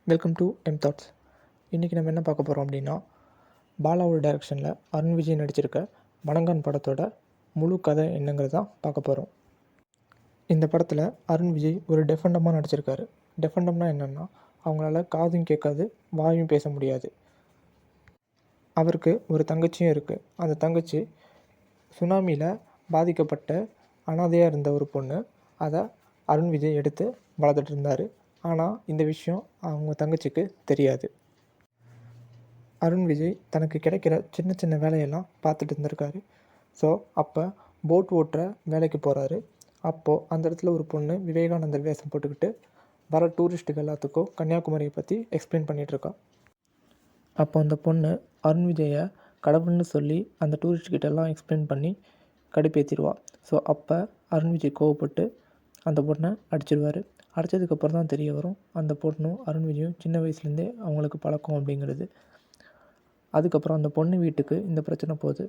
Welcome to M thoughts. இன்றைக்கி நம்ம என்ன பார்க்க போகிறோம் அப்படின்னா, பாலாவோட டைரக்ஷனில் அருண் விஜய் நடிச்சிருக்க வணங்கான் படத்தோட முழு கதை என்னங்கிறது தான் பார்க்க போகிறோம். இந்த படத்தில் அருண் விஜய் ஒரு டெஃபண்டமாக நடிச்சிருக்காரு. டெஃபண்டம்னா என்னென்னா, அவங்களால காதும் கேட்காது, வாயும் பேச முடியாது. அவருக்கு ஒரு தங்கச்சியும் இருக்குது. அந்த தங்கச்சி சுனாமியில் பாதிக்கப்பட்ட அனாதையாக இருந்த ஒரு பொண்ணு. அதை அருண் விஜய் எடுத்து வளர்த்துட்டு இருந்தார். ஆனால் இந்த விஷயம் அவங்க தங்கச்சிக்கு தெரியாது. அருண் விஜய் தனக்கு கிடைக்கிற சின்ன சின்ன வேலையெல்லாம் பார்த்துட்டு இருந்திருக்காரு. ஸோ அப்போ போட் ஓட்டுற வேலைக்கு போகிறாரு. அப்போது அந்த இடத்துல ஒரு பொண்ணு விவேகானந்தர் வேஷம் போட்டுக்கிட்டு வர டூரிஸ்ட்டுக்கு எல்லாத்துக்கும் கன்னியாகுமரியை பற்றி எக்ஸ்பிளைன் பண்ணிகிட்ருக்கா. அப்போ அந்த பொண்ணு அருண் விஜயை கடவுள்னு சொல்லி அந்த டூரிஸ்ட்கிட்டெல்லாம் எக்ஸ்பிளைன் பண்ணி கடுப்பேற்றிடுவா. ஸோ அப்போ அருண் விஜய் கோவப்பட்டு அந்த பொண்ணை அடிச்சிடுவார். அடித்ததுக்கப்புறம் தான் தெரிய வரும், அந்த பொண்ணும் அருண் விஜயும் சின்ன வயசுலேருந்தே அவங்களுக்கு பழக்கம் அப்படிங்கிறது. அதுக்கப்புறம் அந்த பொண்ணு வீட்டுக்கு இந்த பிரச்சனை போகுது.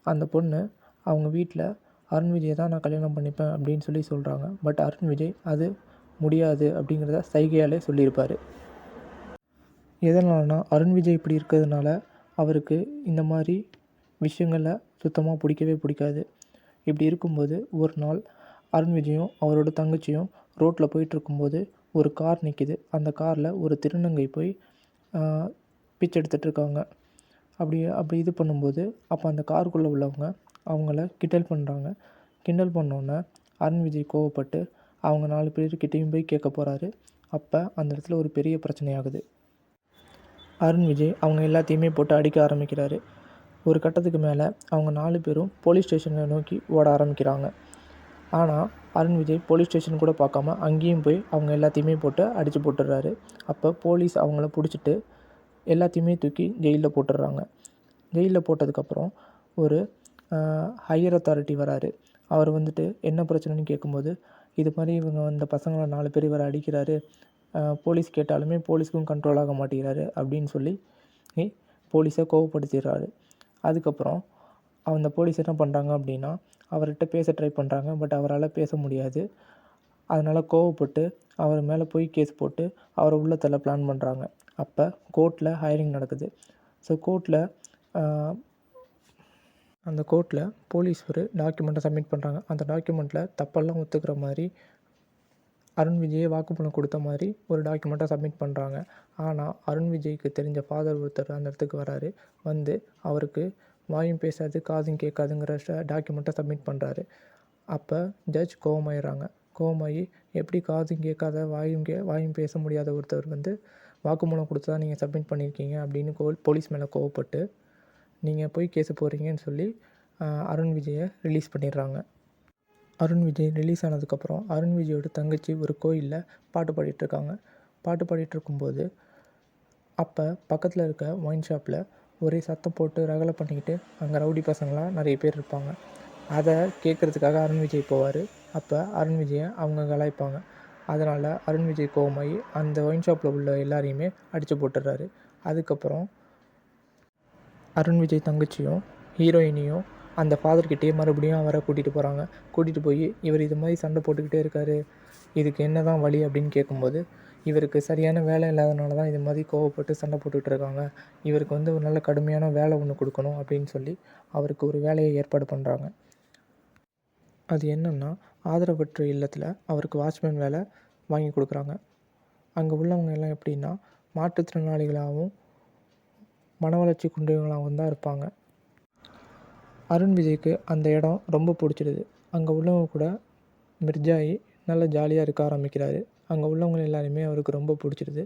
அந்த பொண்ணு அவங்க வீட்டில் அருண் விஜயை தான் நான் கல்யாணம் பண்ணிப்பேன் அப்படின்னு சொல்லி சொல்கிறாங்க. பட் அருண் விஜய் அது முடியாது அப்படிங்கிறத சைகையாலே சொல்லியிருப்பார். எதனாலனா அருண் விஜய் இப்படி இருக்கிறதுனால அவருக்கு இந்த மாதிரி விஷயங்களை சுத்தமாக பிடிக்கவே பிடிக்காது. இப்படி இருக்கும்போது ஒரு நாள் அருண் விஜயும் அவரோட தங்கச்சியும் ரோட்டில் போயிட்டுருக்கும்போது ஒரு கார் நிற்கிது. அந்த காரில் ஒரு திருநங்கை போய் பிச்சை எடுத்துகிட்ருக்காங்க. அப்படி இது பண்ணும்போது அப்போ அந்த காருக்குள்ளே உள்ளவங்க அவங்கள கிண்டல் பண்ணுறாங்க. கிண்டல் பண்ணோன்னே அருண் விஜய் கோவப்பட்டு அவங்க 4 பேர்கிட்டையும் போய் கேட்க போகிறாரு. அப்போ அந்த இடத்துல ஒரு பெரிய பிரச்சனையாகுது. அருண் விஜய் அவங்க எல்லாத்தையுமே போட்டு அடிக்க ஆரம்பிக்கிறாரு. ஒரு கட்டத்துக்கு மேலே அவங்க 4 பேரும் போலீஸ் ஸ்டேஷனை நோக்கி ஓட ஆரம்பிக்கிறாங்க. ஆனால் அருண் விஜய் போலீஸ் ஸ்டேஷன் கூட பார்க்காம அங்கேயும் போய் அவங்க எல்லாத்தையுமே போட்டு அடித்து போட்டுடுறாரு. அப்போ போலீஸ் அவங்கள பிடிச்சிட்டு எல்லாத்தையுமே தூக்கி ஜெயிலில் போட்டுடுறாங்க. ஜெயிலில் போட்டதுக்கப்புறம் ஒரு ஹையர் அத்தாரிட்டி வராரு. அவர் வந்துட்டு என்ன பிரச்சனைன்னு கேட்கும்போது, இது மாதிரி இவங்க இந்த பசங்களை 4 பேர் இவரை அடிக்கிறாரு, போலீஸ் கேட்டாலுமே போலீஸ்க்கும் கண்ட்ரோல் ஆக மாட்டேங்கிறாரு அப்படின்னு சொல்லி போலீஸை கோவப்படுத்திடுறாரு. அதுக்கப்புறம் அந்த போலீஸ் என்ன பண்ணுறாங்க அப்படின்னா, அவர்கிட்ட பேச ட்ரை பண்ணுறாங்க. பட் அவரால் பேச முடியாது. அதனால் கோவப்பட்டு அவர் மேலே போய் கேஸ் போட்டு அவரை உள்ள தள்ள பிளான் பண்ணுறாங்க. அப்போ கோர்ட்டில் ஹையரிங் நடக்குது. ஸோ அந்த கோர்ட்டில் போலீஸ் ஒரு டாக்குமெண்ட்டை சப்மிட் பண்ணுறாங்க. அந்த டாக்குமெண்ட்டில் தப்பெல்லாம் ஒத்துக்கிற மாதிரி அருண் விஜயை வாக்குமூலம் கொடுத்த மாதிரி ஒரு டாக்குமெண்ட்டை சப்மிட் பண்ணுறாங்க. ஆனால் அருண் விஜய்க்கு தெரிஞ்ச ஃபாதர் ஒருத்தர் அந்த இடத்துக்கு வராரு. வந்து அவருக்கு வாயும் பேசாது காதும் கேட்காதுங்கிற டாக்குமெண்ட்டை சப்மிட் பண்ணுறாரு. அப்போ ஜட்ஜ் கோவமாயிடுறாங்க. கோவமாகி எப்படி காதும் கேட்காத வாயும் பேச முடியாத ஒருத்தர் வந்து வாக்குமூலம் கொடுத்தா நீங்கள் சப்மிட் பண்ணியிருக்கீங்க அப்படின்னு போலீஸ் மேலே கோவப்பட்டு நீங்கள் போய் கேஸு போடுறீங்கன்னு சொல்லி அருண் விஜயை ரிலீஸ் பண்ணிடுறாங்க. அருண் விஜய் ரிலீஸ் ஆனதுக்கப்புறம் அருண் விஜயோட தங்கச்சி ஒரு கோயிலில் பாட்டு பாடிட்டுருக்காங்க. பாட்டு பாடிட்டுருக்கும்போது அப்போ பக்கத்தில் இருக்க ஒயின் ஷாப்பில் ஒரே சத்தம் போட்டு ரகலை பண்ணிக்கிட்டு அங்கே ரவுடி பசங்களாம் நிறைய பேர் இருப்பாங்க. அதை கேட்குறதுக்காக அருண் விஜய் போவார். அப்போ அருண் விஜயை அவங்க கலாய்ப்பாங்க. அதனால் அருண் விஜய் கோவமாகி அந்த ஒயின் ஷாப்பில் உள்ள எல்லாரையுமே அடித்து போட்டுடுறாரு. அதுக்கப்புறம் அருண் விஜய் தங்கச்சியும் ஹீரோயினியும் அந்த ஃபாதர்கிட்டயே மறுபடியும் அவரை கூட்டிகிட்டு போகிறாங்க. கூட்டிகிட்டு போய் இவர் இது மாதிரி சண்டை போட்டுக்கிட்டே இருக்கார், இதுக்கு என்ன தான் வழி அப்படின்னு கேட்கும்போது, இவருக்கு சரியான வேலை இல்லாதனால தான் இது மாதிரி கோவப்பட்டு சண்டை போட்டுக்கிட்டு இருக்காங்க, இவருக்கு வந்து ஒரு நல்ல கடுமையான வேலை ஒன்று கொடுக்கணும் அப்படின்னு சொல்லி அவருக்கு ஒரு வேலையை ஏற்பாடு பண்ணுறாங்க. அது என்னென்னா, ஆதரவற்ற இல்லத்தில் அவருக்கு வாட்ச்மேன் வேலை வாங்கி கொடுக்குறாங்க. அங்கே உள்ளவங்க எல்லாம் எப்படின்னா மாற்றுத்திறனாளிகளாகவும் மன வளர்ச்சி குன்றியவங்களாகவும் தான் இருப்பாங்க. அருண் விஜய்க்கு அந்த இடம் ரொம்ப பிடிச்சிடுது. அங்கே உள்ளவங்க கூட மிர்ஜாயி நல்லா ஜாலியாக இருக்க ஆரம்பிக்கிறாரு. அங்கே உள்ளவங்க எல்லாருமே அவருக்கு ரொம்ப பிடிச்சிடுது.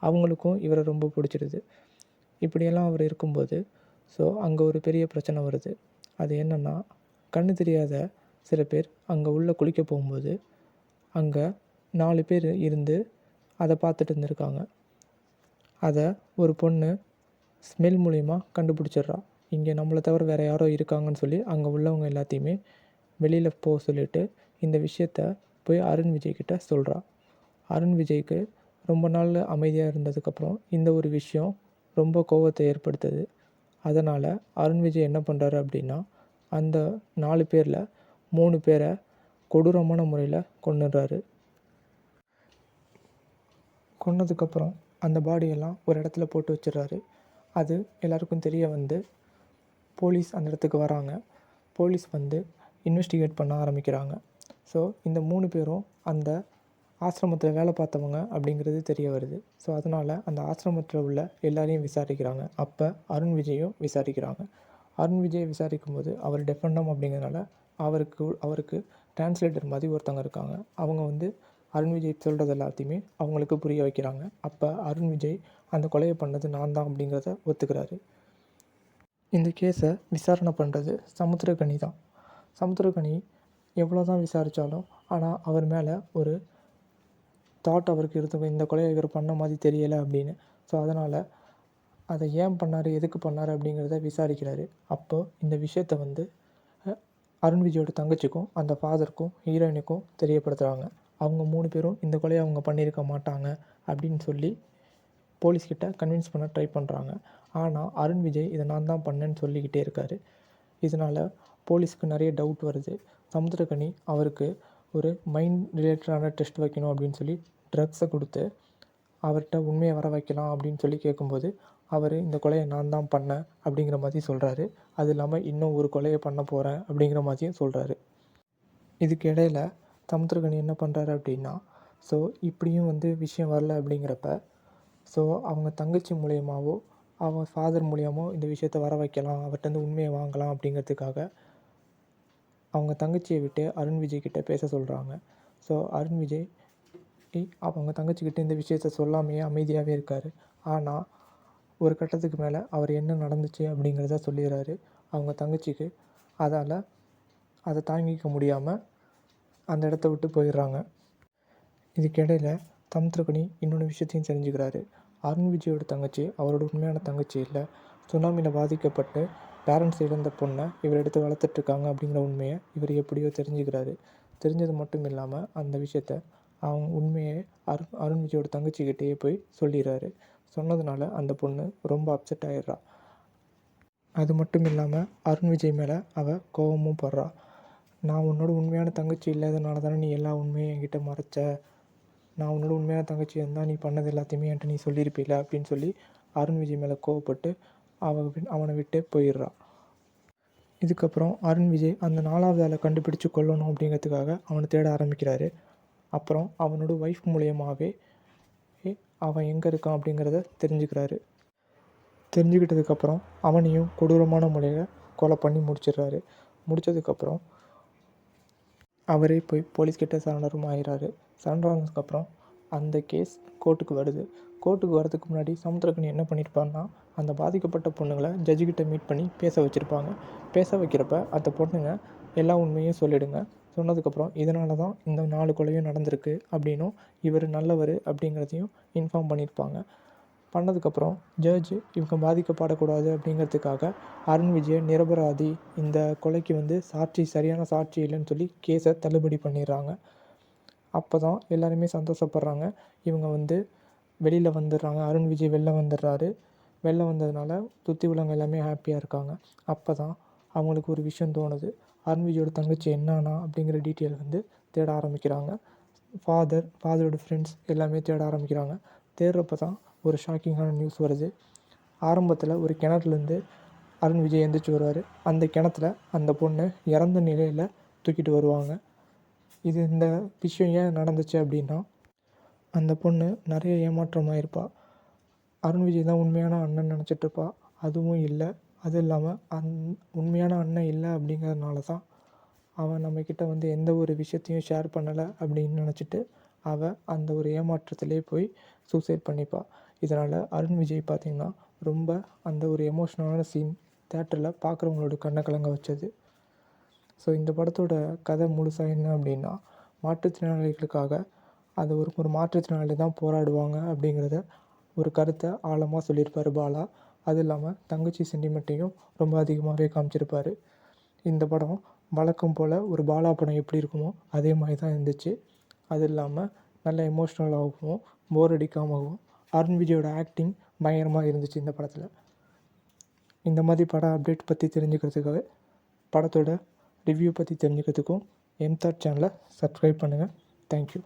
அவங்களுக்கும் இவரை ரொம்ப பிடிச்சிடுது. இப்படியெல்லாம் அவர் இருக்கும்போது அங்கே ஒரு பெரிய பிரச்சனை வருது. அது என்னென்னா, கண்ணு தெரியாத சில பேர் அங்கே உள்ளே குளிக்க போகும்போது அங்கே 4 பேர் இருந்து அதை பார்த்துட்டு இருந்திருக்காங்க. அதை ஒரு பொண்ணு ஸ்மெல் மூலிமா கண்டுபிடிச்சிட்றா. இங்கே நம்மளை தவிர வேறு யாரோ இருக்காங்கன்னு சொல்லி அங்கே உள்ளவங்க எல்லாத்தையுமே வெளியில் போக சொல்லிவிட்டு இந்த விஷயத்த போய் அருண் விஜய்கிட்ட சொல்கிறா. அருண் விஜய்க்கு ரொம்ப நாள் அமைதியாக இருந்ததுக்கப்புறம் இந்த ஒரு விஷயம் ரொம்ப கோபத்தை ஏற்படுத்துது. அதனால் அருண் விஜய் என்ன பண்ணுறாரு அப்படின்னா, அந்த 4 பேரில் 3 பேரை கொடூரமான முறையில் கொன்னுடுறாரு. கொன்னதுக்கப்புறம் அந்த பாடியெல்லாம் ஒரு இடத்துல போட்டு வச்சிடுறாரு. அது எல்லாருக்கும் தெரிய வந்து போலீஸ் அந்த இடத்துக்கு வராங்க. போலீஸ் வந்து இன்வெஸ்டிகேட் பண்ண ஆரம்பிக்கிறாங்க. ஸோ இந்த 3 பேரும் அந்த ஆசிரமத்தில் வேலை பார்த்தவங்க அப்படிங்கிறது தெரிய வருது. ஸோ அதனால் அந்த ஆசிரமத்தில் உள்ள எல்லாரையும் விசாரிக்கிறாங்க. அப்போ அருண் விஜயும் விசாரிக்கிறாங்க. அருண் விஜய் விசாரிக்கும்போது அவர் டெஃபண்டம் அப்படிங்கிறனால அவருக்கு டிரான்ஸ்லேட்டர் மாதிரி ஒருத்தவங்க இருக்காங்க. அவங்க வந்து அருண் விஜய் சொல்கிறது எல்லாத்தையுமே அவங்களுக்கு புரிய வைக்கிறாங்க. அப்போ அருண் விஜய் அந்த கொலையை பண்ணது நான் தான் அப்படிங்கிறத ஒத்துக்கிறாரு. இந்த கேஸை விசாரணை பண்ணுறது சமுத்திரக்கனி தான். சமுத்திரக்கனி எவ்வளோ தான் விசாரித்தாலும் ஆனால் அவர் மேலே ஒரு தாட் அவருக்கு இருந்தது, இந்த கொலையை இவர் பண்ண மாதிரி தெரியலை அப்படின்னு. ஸோ அதனால் அதை ஏன் பண்ணார், எதுக்கு பண்ணார் அப்படிங்கிறத விசாரிக்கிறாரு. அப்போது இந்த விஷயத்த வந்து அருண் விஜயோட தங்கச்சிக்கும் அந்த ஃபாதருக்கும் ஹீரோயினுக்கும் தெரியப்படுத்துகிறாங்க. அவங்க 3 பேரும் இந்த கொலையை அவங்க பண்ணியிருக்க மாட்டாங்க அப்படின்னு சொல்லி போலீஸ்கிட்ட கன்வின்ஸ் பண்ண ட்ரை பண்ணுறாங்க. ஆனால் அருண் விஜய் இதை நான் தான் பண்ணேன்னு சொல்லிக்கிட்டே இருக்கார். இதனால் போலீஸ்க்கு நிறைய டவுட் வருது. சமுத்திரக்கனி அவருக்கு ஒரு மைண்ட் ரிலேட்டடான டெஸ்ட் வைக்கணும் அப்படின்னு சொல்லி ட்ரக்ஸை கொடுத்து அவர்கிட்ட உண்மையை வர வைக்கலாம் அப்படின்னு சொல்லி கேட்கும்போது அவர் இந்த கொலையை நான் தான் பண்ணேன் அப்படிங்கிற மாதிரி சொல்கிறாரு. அது இல்லாமல் இன்னும் ஒரு கொலையை பண்ண போகிறேன் அப்படிங்கிற மாதிரியும் சொல்கிறாரு. இதுக்கு இடையில் சமுத்திரக்கனி என்ன பண்ணுறாரு அப்படின்னா, ஸோ இப்படியும் வந்து விஷயம் வரல அப்படிங்கிறப்ப ஸோ அவங்க தங்கச்சி மூலியமாகவோ அவங்க ஃபாதர் மூலியமாகவோ இந்த விஷயத்தை வர வைக்கலாம், அவர்கிட்ட உண்மையை வாங்கலாம் அப்படிங்கிறதுக்காக அவங்க தங்கச்சியை விட்டு அருண் விஜய் கிட்டே பேச சொல்கிறாங்க. ஸோ அருண் விஜய் அவங்க தங்கச்சிக்கிட்ட இந்த விஷயத்த சொல்லாமையே அமைதியாகவே இருக்கார். ஆனால் ஒரு கட்டத்துக்கு மேலே அவர் என்ன நடந்துச்சு அப்படிங்கிறத சொல்லிடுறாரு. அவங்க தங்கச்சிக்கு அதை தாங்கிக்க முடியாமல் அந்த இடத்த விட்டு போயிடுறாங்க. இதுக்கிடையில் சமுத்திரக்கனி இன்னொன்று விஷயத்தையும் தெரிஞ்சுக்கிறாரு. அருண் விஜயோட தங்கச்சி அவரோட உண்மையான தங்கச்சி இல்லை, சுனாமியில் பாதிக்கப்பட்டு பேரண்ட்ஸ் இழந்த பொண்ணை இவர் எடுத்து வளர்த்துட்ருக்காங்க அப்படிங்கிற உண்மையை இவர் எப்படியோ தெரிஞ்சுக்கிறாரு. தெரிஞ்சது மட்டும் இல்லாமல் அந்த விஷயத்த அவங்க உண்மையை அருண் விஜயோட தங்கச்சிக்கிட்டேயே போய் சொல்லிடுறாரு. சொன்னதுனால அந்த பொண்ணு ரொம்ப அப்செட் ஆகிடுறா. அது மட்டும் இல்லாமல் அருண் விஜய் மேலே அவள் கோபமும் படுறா. நான் உன்னோட உண்மையான தங்கச்சி இல்லாதனால தானே நீ எல்லா உண்மையும் என்கிட்ட மறைச்ச, நான் உன்னோட உண்மையான தங்கச்சி இருந்தால் நீ பண்ணது எல்லாத்தையுமே என்கிட்ட நீ சொல்லியிருப்பில்ல அப்படின்னு சொல்லி அருண் விஜய் மேலே கோவப்பட்டு அவனை விட்டு போயிடுறா. இதுக்கப்புறம் அருண் விஜய் அந்த 4வது ஆளை கண்டுபிடிச்சு கொல்லணும் அப்படிங்கிறதுக்காக அவனை தேட ஆரம்பிக்கிறாரு. அப்புறம் அவனோட ஒய்ஃப் மூலியமாகவே அவன் எங்கே இருக்கான் அப்படிங்கிறத தெரிஞ்சுக்கிறாரு. தெரிஞ்சுக்கிட்டதுக்கப்புறம் அவனையும் கொடூரமான முறையில் கொலை பண்ணி முடிச்சிடுறாரு. முடித்ததுக்கப்புறம் அவரே போய் போலீஸ்கிட்ட சரண்டரும் ஆகிறாரு. சரண்டர் ஆனதுக்கப்புறம் அந்த கேஸ் கோர்ட்டுக்கு வருது. கோர்ட்டுக்கு வரதுக்கு முன்னாடி சமுத்திரக்கனி என்ன பண்ணியிருப்பான்னா, அந்த பாதிக்கப்பட்ட பொண்ணுங்களை ஜட்ஜுக்கிட்ட மீட் பண்ணி பேச வச்சுருப்பாங்க. பேச வைக்கிறப்ப அந்த பொண்ணுங்க எல்லா உண்மையும் சொல்லிடுங்க. சொன்னதுக்கப்புறம் இதனால தான் இந்த 4 கொலையும் நடந்திருக்கு அப்படின்னும் இவர் நல்லவர் அப்படிங்கிறதையும் இன்ஃபார்ம் பண்ணியிருப்பாங்க. பண்ணதுக்கப்புறம் ஜட்ஜு இவங்க பாதிக்கப்படக்கூடாது அப்படிங்கிறதுக்காக அருண் விஜயை நிரபராதி, இந்த கொலைக்கு வந்து சரியான சாட்சி இல்லைன்னு சொல்லி கேஸை தள்ளுபடி பண்ணிடுறாங்க. அப்போ தான் எல்லாருமே சந்தோஷப்படுறாங்க. இவங்க வந்து வெளியில் வந்துடுறாங்க. அருண் விஜய் வெளில வந்துடுறாரு. வெளில வந்ததுனால சுற்றி உள்ளவங்க எல்லாமே ஹாப்பியாக இருக்காங்க. அப்போ தான் அவங்களுக்கு ஒரு விஷயம் தோணுது. அருண் விஜயோட தங்கச்சி என்னானா அப்படிங்கிற டீட்டெயில் வந்து தேட ஆரம்பிக்கிறாங்க. ஃபாதரோட ஃப்ரெண்ட்ஸ் எல்லாமே தேட ஆரம்பிக்கிறாங்க. தேடுறப்ப தான் ஒரு ஷாக்கிங்கான நியூஸ் வருது. ஆரம்பத்தில் ஒரு கிணத்துலேருந்து அருண் விஜய் எந்திரிச்சு வருவார். அந்த கிணத்துல அந்த பொண்ணு இறந்த நிலையில் தூக்கிட்டு வருவாங்க. இந்த விஷயம் ஏன் நடந்துச்சு அப்படின்னா, அந்த பொண்ணு நிறைய ஏமாற்றமாக இருப்பாள். அருண் விஜய் தான் உண்மையான அண்ணன் நினச்சிட்ருப்பா. அதுவும் இல்லை. அது இல்லாமல் உண்மையான அண்ணன் இல்லை அப்படிங்கிறதுனால தான் அவன் நம்மக்கிட்ட வந்து எந்த ஒரு விஷயத்தையும் ஷேர் பண்ணலை அப்படின்னு நினச்சிட்டு அவள் அந்த ஒரு ஏமாற்றத்திலே போய் சூசைட் பண்ணிப்பாள். இதனால் அருண் விஜய் பார்த்திங்கன்னா ரொம்ப அந்த ஒரு எமோஷ்னலான சீன் தேட்டரில் பார்க்குறவங்களோட கண்ணை கலங்க வச்சது. ஸோ இந்த படத்தோட கதை முழுசாக என்ன அப்படின்னா, மாற்றுத்திறனாளிகளுக்காக அது ஒரு மாற்றுத்திறனாளி தான் போராடுவாங்க அப்படிங்கிறத ஒரு கருத்தை ஆழமாக சொல்லியிருப்பார் பாலா. அது இல்லாமல் தங்கச்சி சென்டிமெண்ட்டையும் ரொம்ப அதிகமாகவே காமிச்சிருப்பார். இந்த படம் வழக்கம் போல் ஒரு பாலா படம் எப்படி இருக்குமோ அதே மாதிரி தான் இருந்துச்சு. அது இல்லாமல் நல்ல எமோஷ்னலாகவும் போர் அடிக்காமவும் அருண் விஜயோட ஆக்டிங் பயங்கரமாக இருந்துச்சு இந்த படத்தில். இந்த மாதிரி படம் அப்டேட் பற்றி தெரிஞ்சுக்கிறதுக்காக, படத்தோட ரிவ்யூ பற்றி தெரிஞ்சுக்கிறதுக்கும் எம்தாட் சேனலை சப்ஸ்கிரைப் பண்ணுங்கள். தேங்க்யூ.